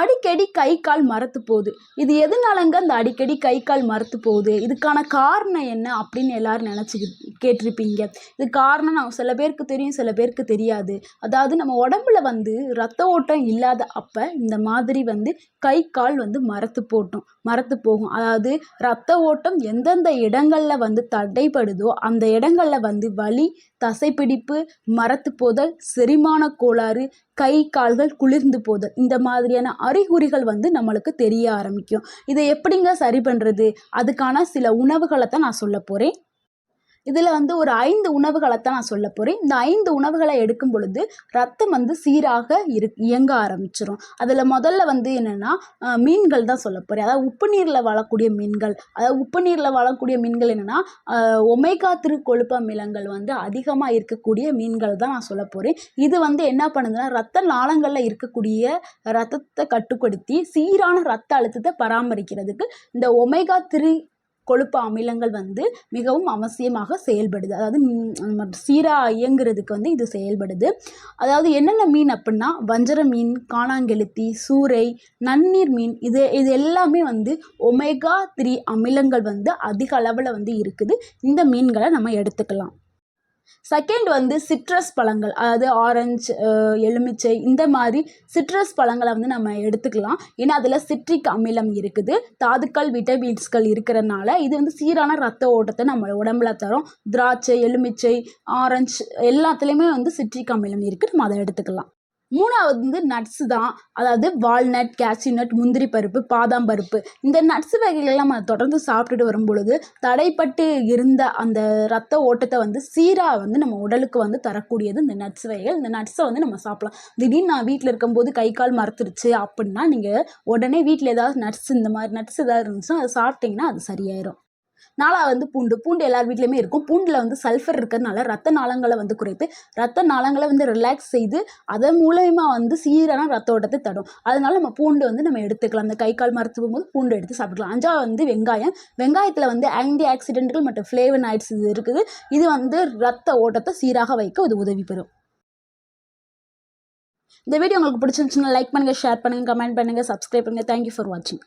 அடிக்கடி கை கால் மரத்து போகுது. இது எதனாலங்க அந்த அடிக்கடி கை கால் மரத்து போகுது? இதுக்கான காரணம் என்ன அப்படின்னு எல்லாரும் கேட்டிருப்பீங்க. இது காரணம் சில பேருக்கு தெரியும், சில பேருக்கு தெரியாது. அதாவது நம்ம உடம்புல ரத்த ஓட்டம் இல்லாத அப்ப இந்த மாதிரி கை கால் மரத்து போகும். அதாவது ரத்த ஓட்டம் எந்தெந்த இடங்கள்ல தடைப்படுதோ அந்த இடங்கள்ல வலி, தசைப்பிடிப்பு, மரத்து போதல், செரிமான கோளாறு, கை கால்கள் குளிர்ந்து போதல், இந்த மாதிரியான அறிகுறிகள் நம்மளுக்கு தெரிய ஆரம்பிக்கும். இதை எப்படிங்க சரி பண்றது? அதுக்கான சில உணவுகளை தான் நான் சொல்ல போறேன். இதில் ஒரு 5 உணவுகளை தான் நான் சொல்ல போகிறேன். இந்த 5 உணவுகளை எடுக்கும் பொழுது ரத்தம் சீராக இயங்க ஆரம்பிச்சிடும். அதில் முதல்ல என்னென்னா மீன்கள் தான் சொல்ல போகிறேன். அதாவது உப்பு நீரில் வாழக்கூடிய மீன்கள். அதாவது உப்பு நீரில் வாழக்கூடிய மீன்கள் என்னென்னா ஒமேகா 3 கொழுப்பு அமிலங்கள் அதிகமாக இருக்கக்கூடிய மீன்கள் தான் நான் சொல்ல போகிறேன். இது என்ன பண்ணுதுன்னா ரத்த நாளங்களில் இருக்கக்கூடிய ரத்தத்தை கட்டுப்படுத்தி சீரான ரத்த அழுத்தத்தை பராமரிக்கிறதுக்கு இந்த ஒமேகா 3 கொழுப்பு அமிலங்கள் மிகவும் அவசியமாக செயல்படுது. அதாவது சீராக இயங்குறதுக்கு இது செயல்படுது. அதாவது என்னென்ன மீன் அப்படின்னா வஞ்சர மீன், காணாங்கெளுத்தி, சூரை, நன்னீர் மீன், இது எல்லாமே ஒமேகா 3 அமிலங்கள் அதிக அளவில் இருக்குது. இந்த மீன்களை நம்ம எடுத்துக்கலாம். செகண்ட் சிட்ரஸ் பழங்கள். அதாவது ஆரஞ்சு, எலுமிச்சை, இந்த மாதிரி சிட்ரஸ் பழங்களை நம்ம எடுத்துக்கலாம். ஏன்னா அதில் சிட்ரிக் அமிலம் இருக்குது. தாதுக்கள், விட்டமின்ஸ்கள் இருக்கிறனால இது சீரான ரத்த ஓட்டத்தை நம்ம உடம்புல தரும். திராட்சை, எலுமிச்சை, ஆரஞ்சு எல்லாத்துலேயுமே சிட்ரிக் அமிலம் இருக்குது. நம்ம அதை எடுத்துக்கலாம். மூணாவது நட்ஸு தான். அதாவது வால்நட், கேஷ்யூ நட், முந்திரி பருப்பு, பாதாம் பருப்பு, இந்த நட்ஸ் வகைகள்லாம் நம்ம தொடர்ந்து சாப்பிட்டுட்டு வரும் பொழுது தடைப்பட்டு இருந்த அந்த ரத்த ஓட்டத்தை சீராக நம்ம உடலுக்கு தரக்கூடியது இந்த நட்ஸ் வகைகள். இந்த நட்ஸை நம்ம சாப்பிடலாம். திடீர்னு நான் வீட்டில் இருக்கும்போது கை கால் மரத்துருச்சு அப்படின்னா நீங்கள் உடனே வீட்டில் ஏதாவது நட்ஸ், இந்த மாதிரி நட்ஸ் ஏதாவது இருந்துச்சுன்னா அதை சாப்பிட்டிங்கன்னா அது சரியாயிடும். நாலாவது பூண்டு எல்லார் வீட்லையுமே இருக்கும். பூண்டில் சல்ஃபர் இருக்கிறதுனால ரத்த நாளங்களை குறைத்து ரத்த நாளங்களை ரிலாக்ஸ் செய்து அதன் மூலயமா சீரான ரத்த ஓட்டத்தை தரும். அதனால நம்ம பூண்டு நம்ம எடுத்துக்கலாம். அந்த கை கால் மரத்து போகும்போது பூண்டு எடுத்து சாப்பிட்டுக்கலாம். அஞ்சாவது வெங்காயத்தில் ஆன்டி ஆக்சிடென்ட்கள் மற்றும் ஃப்ளேவனாய்ட்ஸ் இது இருக்குது. இது ரத்த ஓட்டத்தை சீராக வைக்க இது உதவி பெறும். இந்த வீடியோ உங்களுக்கு பிடிச்சிருந்துச்சுன்னா லைக் பண்ணுங்கள், ஷேர் பண்ணுங்கள், கமெண்ட் பண்ணுங்கள், சப்ஸ்கிரைப் பண்ணுங்கள். தேங்க்யூ ஃபார் வாட்சிங்.